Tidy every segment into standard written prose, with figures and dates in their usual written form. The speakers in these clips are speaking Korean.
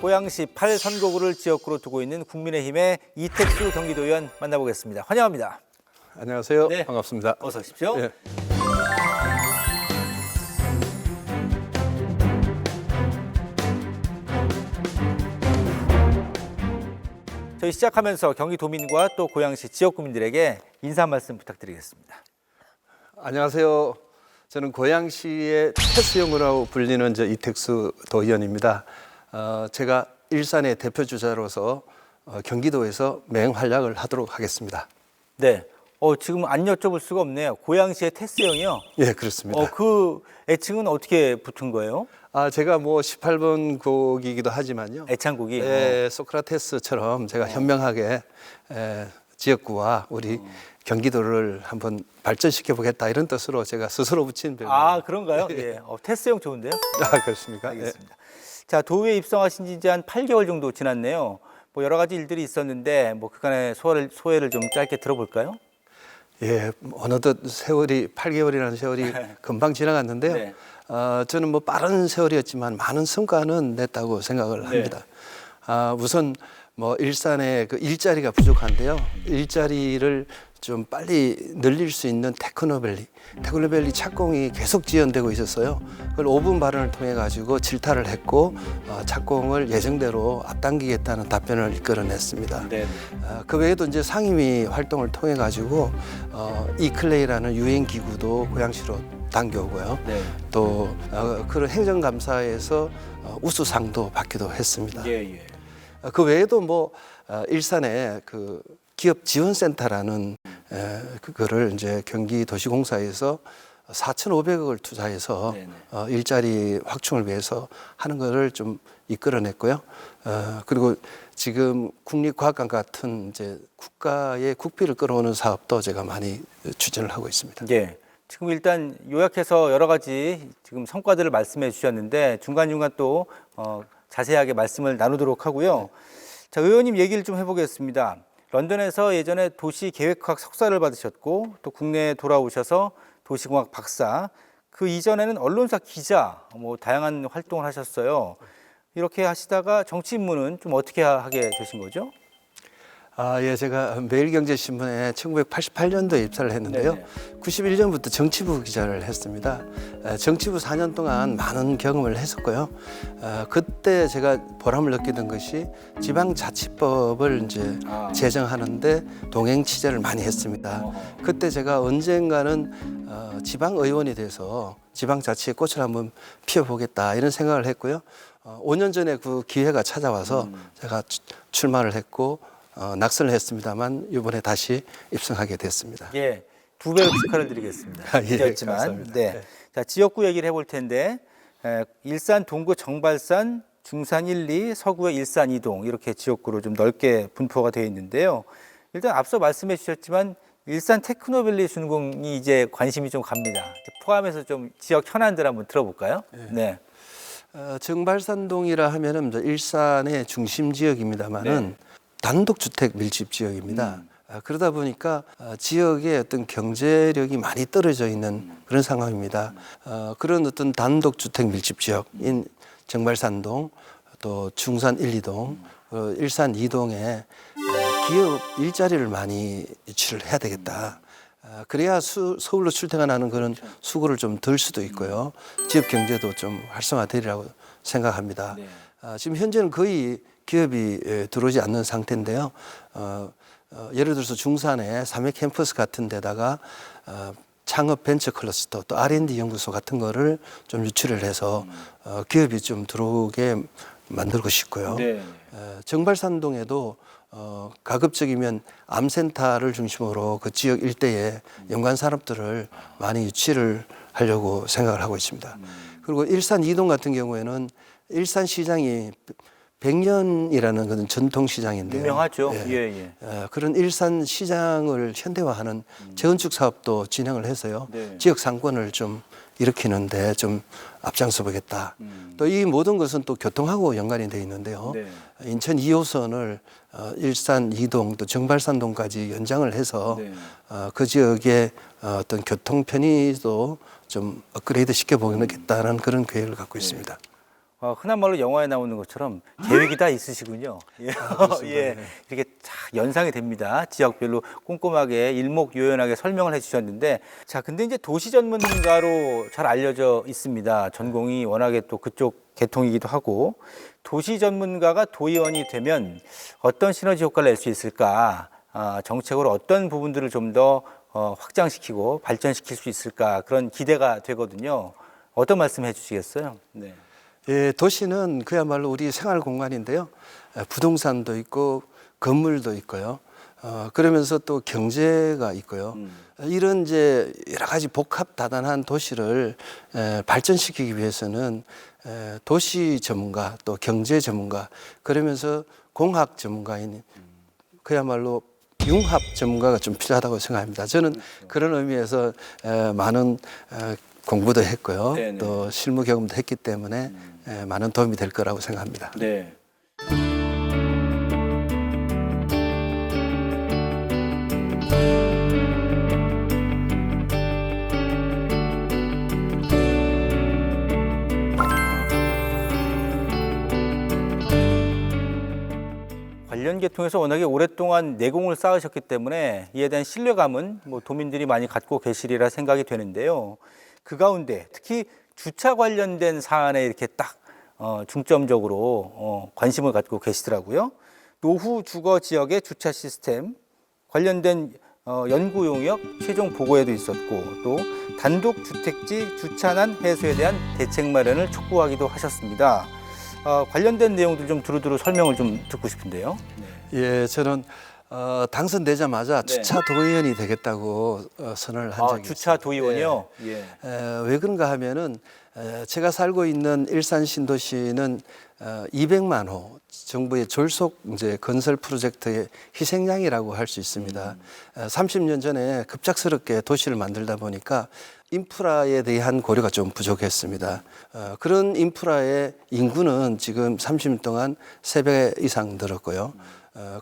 고양시 8선거구를 지역구로 두고 있는 국민의힘의 이택수 경기도의원 만나보겠습니다. 환영합니다. 안녕하세요. 네. 반갑습니다. 어서 오십시오. 예. 저희 시작하면서 경기도민과 또 고양시 지역구민들에게 인사 한 말씀 부탁드리겠습니다. 안녕하세요. 저는 고양시의 테스형이라고 불리는 이택수 도의원입니다. 제가 일산의 대표 주자로서 경기도에서 맹활약을 하도록 하겠습니다. 네. 지금 안 여쭤볼 수가 없네요. 고양시의 테스형이요? 예, 그렇습니다. 그 애칭은 어떻게 붙은 거예요? 제가 18번 곡이기도 하지만요. 애창곡이? 소크라테스처럼 제가 현명하게 지역구와 우리 경기도를 한번 발전시켜 보겠다 이런 뜻으로 제가 스스로 붙인 별명. 그런가요? 예. 테스형 좋은데요? 그렇습니까? 알겠습니다. 자, 도의회에 입성하신 지 이제 한 8개월 정도 지났네요. 여러 가지 일들이 있었는데 그간의 소회를 좀 짧게 들어볼까요? 예, 어느덧 세월이 8개월이라는 세월이 금방 지나갔는데요. 네. 저는 빠른 세월이었지만 많은 성과는 냈다고 생각을 합니다. 우선 일산에 그 일자리가 부족한데요. 일자리를 좀 빨리 늘릴 수 있는 테크노밸리 착공이 계속 지연되고 있었어요. 그걸 5분 발언을 통해 가지고 질타를 했고 착공을 예정대로 앞당기겠다는 답변을 이끌어냈습니다. 네. 그 외에도 이제 상임위 활동을 통해 가지고 이클레이라는 유엔 기구도 고양시로 당겨오고요. 네. 또 그런 행정감사에서 우수상도 받기도 했습니다. 예. 그 외에도 일산에 그 기업 지원센터라는 그거를 이제 경기도시공사에서 4,500억을 투자해서 일자리 확충을 위해서 하는 거를 좀 이끌어냈고요. 그리고 지금 국립과학관 같은 이제 국가의 국비를 끌어오는 사업도 제가 많이 추진을 하고 있습니다. 예. 지금 일단 요약해서 여러 가지 지금 성과들을 말씀해 주셨는데 중간중간 또 자세하게 말씀을 나누도록 하고요. 자, 의원님 얘기를 좀 해보겠습니다. 런던에서 예전에 도시계획학 석사를 받으셨고 또 국내에 돌아오셔서 도시공학 박사, 그 이전에는 언론사 기자, 다양한 활동을 하셨어요. 이렇게 하시다가 정치 입문은 좀 어떻게 하게 되신 거죠? 예, 제가 매일경제신문에 1988년도에 입사를 했는데요. 네네. 91년부터 정치부 기자를 했습니다. 정치부 4년 동안 많은 경험을 했었고요. 그때 제가 보람을 느끼던 것이 지방자치법을 이제 제정하는데 동행 취재를 많이 했습니다. 그때 제가 언젠가는 지방의원이 돼서 지방자치의 꽃을 한번 피워보겠다 이런 생각을 했고요. 5년 전에 그 기회가 찾아와서 제가 출마를 했고 낙선을 했습니다만 이번에 다시 입성하게 됐습니다. 예, 2배로 축하를 드리겠습니다. 기자였지만. 감사합니다. 네. 자, 지역구 얘기를 해볼 텐데 일산, 동구, 정발산, 중산 1, 2, 서구의 일산 2동 이렇게 지역구로 좀 넓게 분포가 되어 있는데요. 일단 앞서 말씀해 주셨지만 일산 테크노밸리 준공이 이제 관심이 좀 갑니다. 포함해서 좀 지역 현안들 한번 들어볼까요? 네. 정발산동이라 하면은 일산의 중심 지역입니다만은 단독주택 밀집 지역입니다. 그러다 보니까 지역의 어떤 경제력이 많이 떨어져 있는 그런 상황입니다. 그런 어떤 단독주택 밀집 지역인 정발산동, 또 중산 1, 2동, 일산 2동에 기업 일자리를 많이 유치를 해야 되겠다. 그래야 서울로 출퇴근하는 그런 수고를 좀 덜 수도 있고요. 지역 경제도 좀 활성화되리라고 생각합니다. 지금 현재는 거의 기업이 들어오지 않는 상태인데요. 예를 들어서 중산에 삼회 캠퍼스 같은 데다가 창업 벤처 클러스터 또 R&D 연구소 같은 거를 좀 유치를 해서 기업이 좀 들어오게 만들고 싶고요. 정발산동에도 가급적이면 암센터를 중심으로 그 지역 일대에 연관 산업들을 많이 유치를 하려고 생각을 하고 있습니다. 그리고 일산 2동 같은 경우에는 일산 시장이 100년이라는 그런 전통 시장인데요. 유명하죠. 그런 일산 시장을 현대화하는 재건축 사업도 진행을 해서요. 지역 상권을 좀 일으키는데 좀 앞장서 보겠다. 또 이 모든 것은 또 교통하고 연관이 되어 있는데요. 인천 2호선을 일산 2동 또 정발산동까지 연장을 해서 그 지역의 어떤 교통 편의도 좀 업그레이드 시켜보겠다는 그런 계획을 갖고 있습니다. 흔한 말로 영화에 나오는 것처럼 계획이 다 있으시군요. 예, 예, 이렇게 다 연상이 됩니다. 지역별로 꼼꼼하게 일목요연하게 설명을 해주셨는데, 자, 근데 이제 도시 전문가로 잘 알려져 있습니다. 전공이 워낙에 또 그쪽 계통이기도 하고, 도시 전문가가 도의원이 되면 어떤 시너지 효과를 낼 수 있을까? 정책으로 어떤 부분들을 좀 더 확장시키고 발전시킬 수 있을까? 그런 기대가 되거든요. 어떤 말씀 해주시겠어요? 네. 예, 도시는 그야말로 우리 생활 공간인데요. 부동산도 있고 건물도 있고요. 그러면서 또 경제가 있고요. 이런 이제 여러 가지 복합 다단한 도시를 발전시키기 위해서는 도시 전문가 또 경제 전문가 그러면서 공학 전문가인 그야말로 융합 전문가가 좀 필요하다고 생각합니다. 저는 그런 의미에서 많은 공부도 했고요. 네네. 또 실무 경험도 했기 때문에 많은 도움이 될 거라고 생각합니다. 네. 관련 계통에서 워낙에 오랫동안 내공을 쌓으셨기 때문에 이에 대한 신뢰감은 뭐 도민들이 많이 갖고 계시리라 생각이 되는데요. 그 가운데 특히 주차 관련된 사안에 이렇게 딱 중점적으로 관심을 갖고 계시더라고요. 노후 주거 지역의 주차 시스템 관련된 연구 용역 최종 보고에도 있었고, 또 단독 주택지 주차난 해소에 대한 대책 마련을 촉구하기도 하셨습니다. 관련된 내용들 좀 두루두루 설명을 좀 듣고 싶은데요. 예, 저는 당선되자마자 네. 주차 도의원이 되겠다고 선언을 한 적이 주차 있습니다. 도의원이요? 예. 왜 그런가 하면은 제가 살고 있는 일산 신도시는 200만 호 정부의 졸속 이제 건설 프로젝트의 희생양이라고 할 수 있습니다. 30년 전에 급작스럽게 도시를 만들다 보니까 인프라에 대한 고려가 좀 부족했습니다. 그런 인프라의 인구는 지금 30년 동안 3배 이상 늘었고요.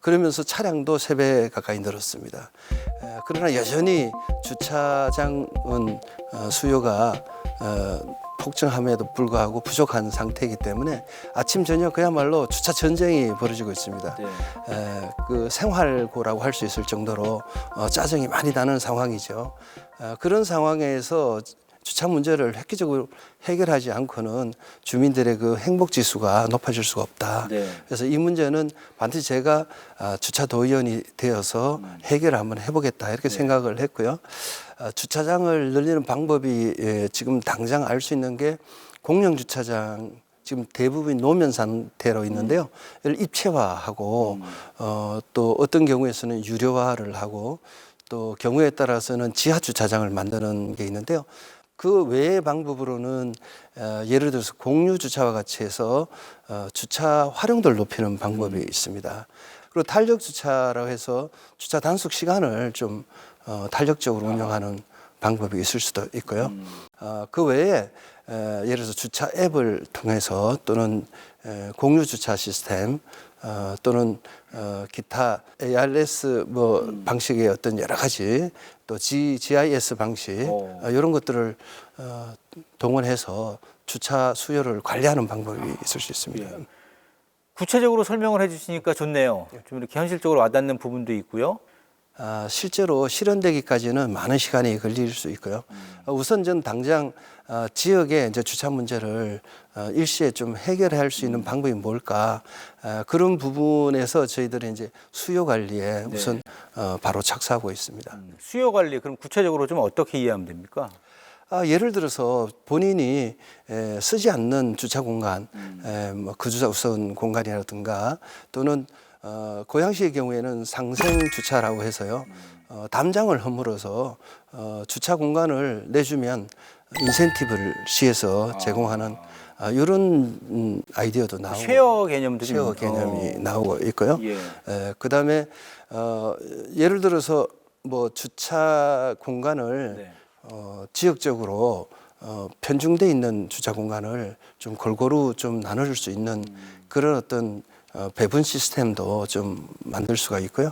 그러면서 차량도 3배 가까이 늘었습니다. 그러나 여전히 주차장은 수요가 폭증함에도 불구하고 부족한 상태이기 때문에 아침 저녁 그야말로 주차 전쟁이 벌어지고 있습니다. 네. 그 생활고라고 할 수 있을 정도로 짜증이 많이 나는 상황이죠. 그런 상황에서 주차 문제를 획기적으로 해결하지 않고는 주민들의 그 행복 지수가 높아질 수가 없다. 네. 그래서 이 문제는 반드시 제가 주차 도의원이 되어서 해결을 한번 해보겠다 이렇게 생각을 했고요. 주차장을 늘리는 방법이 지금 당장 알 수 있는 게 공영 주차장 지금 대부분 노면 상태로 있는데요. 이를 입체화하고 또 어떤 경우에서는 유료화를 하고 또 경우에 따라서는 지하 주차장을 만드는 게 있는데요. 그 외의 방법으로는 예를 들어서 공유 주차와 같이 해서 주차 활용도를 높이는 방법이 있습니다. 그리고 탄력 주차라고 해서 주차 단속 시간을 좀 탄력적으로 운영하는 방법이 있을 수도 있고요. 그 외에 예를 들어서 주차 앱을 통해서 또는 공유 주차 시스템 또는 기타 ARS 방식의 어떤 여러 가지 또 GIS 방식 이런 것들을 동원해서 주차 수요를 관리하는 방법이 있을 수 있습니다. 예. 구체적으로 설명을 해주시니까 좋네요. 좀 이렇게 현실적으로 와닿는 부분도 있고요. 실제로 실현되기까지는 많은 시간이 걸릴 수 있고요. 우선 전 당장 지역의 이제 주차 문제를 일시에 좀 해결할 수 있는 방법이 뭘까 그런 부분에서 저희들이 이제 수요 관리에 우선 바로 착수하고 있습니다. 수요 관리 그럼 구체적으로 좀 어떻게 이해하면 됩니까? 예를 들어서 본인이 쓰지 않는 주차 공간, 뭐 거주자 우선 공간이라든가 또는 고양시의 경우에는 상생 주차라고 해서요. 담장을 허물어서 주차 공간을 내주면 인센티브를 시에서 제공하는 이런 아이디어도 나오고 쉐어 개념도 좀 쉐어 개념이 나오고 있고요. 예. 그다음에 예를 들어서 뭐 주차 공간을 지역적으로 편중돼 있는 주차 공간을 좀 골고루 좀 나눠줄 수 있는 그런 어떤 배분 시스템도 좀 만들 수가 있고요.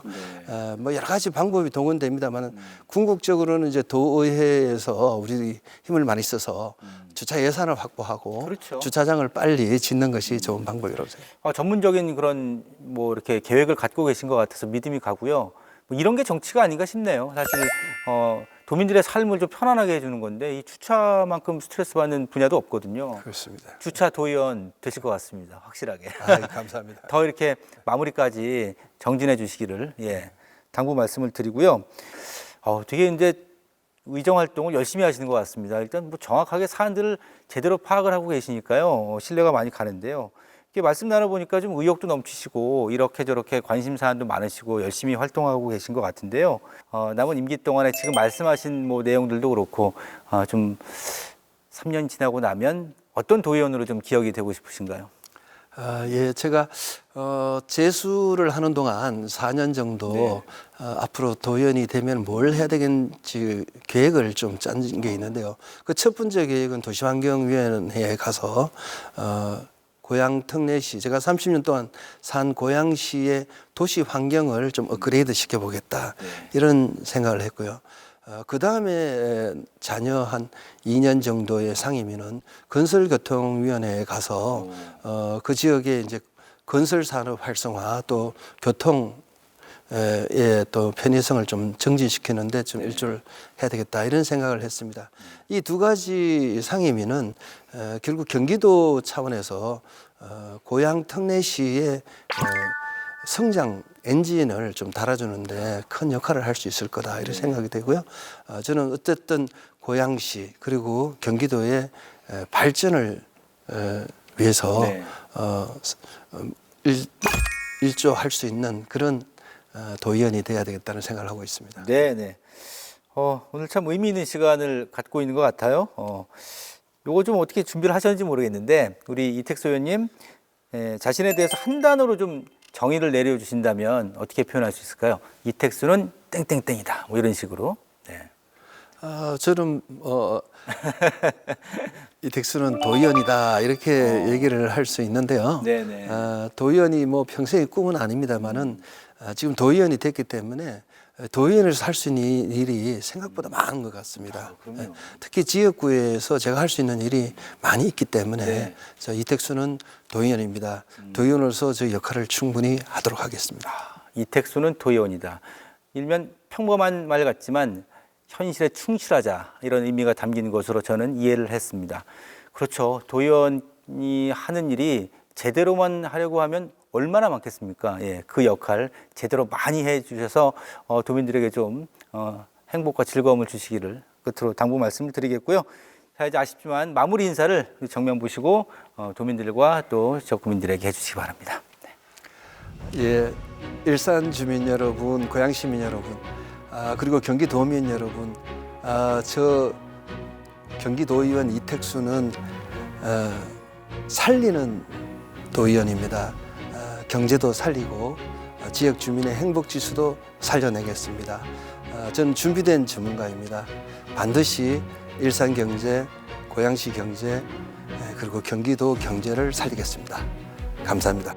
뭐 여러 가지 방법이 동원됩니다만 궁극적으로는 이제 도의회에서 우리 힘을 많이 써서 주차 예산을 확보하고 그렇죠. 주차장을 빨리 짓는 것이 좋은 방법이라고 생각합니다. 전문적인 그런 뭐 이렇게 계획을 갖고 계신 것 같아서 믿음이 가고요. 뭐 이런 게 정치가 아닌가 싶네요. 사실 도민들의 삶을 좀 편안하게 해주는 건데 이 주차만큼 스트레스 받는 분야도 없거든요. 그렇습니다. 주차 도의원 되실 것 같습니다. 확실하게. 감사합니다. 더 이렇게 마무리까지 정진해 주시기를 당부 말씀을 드리고요. 되게 이제 의정 활동을 열심히 하시는 것 같습니다. 일단 뭐 정확하게 사안들을 제대로 파악을 하고 계시니까요. 신뢰가 많이 가는데요. 이렇게 말씀 나눠보니까 좀 의욕도 넘치시고 이렇게 저렇게 관심 사안도 많으시고 열심히 활동하고 계신 것 같은데요. 남은 임기 동안에 지금 말씀하신 뭐 내용들도 그렇고 좀 3년 지나고 나면 어떤 도의원으로 좀 기억이 되고 싶으신가요? 예, 제가 재수를 하는 동안 4년 정도 앞으로 도의원이 되면 뭘 해야 되겠는지 계획을 좀 짠 게 있는데요. 그 첫 번째 계획은 도시환경위원회에 가서 고향 특례시, 제가 30년 동안 산 고향시의 도시 환경을 좀 업그레이드 시켜보겠다 이런 생각을 했고요. 그 다음에 자녀 한 2년 정도의 상임위는 건설교통위원회에 가서 그 지역에 이제 건설 산업 활성화 또 교통 또 편의성을 좀 정진시키는데 좀 일조를 해야 되겠다 이런 생각을 했습니다. 이 두 가지 상임위는 결국 경기도 차원에서 고향 특례시의 성장 엔진을 좀 달아주는데 큰 역할을 할 수 있을 거다 이런 생각이 되고요. 저는 어쨌든 고향시 그리고 경기도의 발전을 위해서 일조할 수 있는 그런 도의원이 돼야 되겠다는 생각을 하고 있습니다. 네. 오늘 참 의미 있는 시간을 갖고 있는 것 같아요. 요거 좀 어떻게 준비를 하셨는지 모르겠는데 우리 이택수 의원님 자신에 대해서 한 단어로 좀 정의를 내려주신다면 어떻게 표현할 수 있을까요? 이택수는 땡땡땡이다. 뭐 이런 식으로. 네. 저는 이택수는 도의원이다 이렇게 얘기를 할 수 있는데요. 네네. 도의원이 뭐 평생의 꿈은 아닙니다만은 지금 도의원이 됐기 때문에 도의원에서 할 수 있는 일이 생각보다 많은 것 같습니다. 특히 지역구에서 제가 할 수 있는 일이 많이 있기 때문에 저 이택수는 도의원입니다. 도의원으로서 저 역할을 충분히 하도록 하겠습니다. 이택수는 도의원이다. 일면 평범한 말 같지만 현실에 충실하자 이런 의미가 담긴 것으로 저는 이해를 했습니다. 그렇죠. 도의원이 하는 일이 제대로만 하려고 하면 얼마나 많겠습니까? 그 역할 제대로 많이 해주셔서 도민들에게 좀 행복과 즐거움을 주시기를 끝으로 당부 말씀을 드리겠고요. 자, 이제 아쉽지만 마무리 인사를 정면 보시고 도민들과 또 지역 구민들에게 해주시기 바랍니다. 예, 일산 주민 여러분, 고양 시민 여러분, 그리고 경기도민 여러분, 저 경기도의원 이택수는 살리는 도의원입니다. 경제도 살리고 지역 주민의 행복 지수도 살려내겠습니다. 저는 준비된 전문가입니다. 반드시 일산 경제, 고양시 경제, 그리고 경기도 경제를 살리겠습니다. 감사합니다.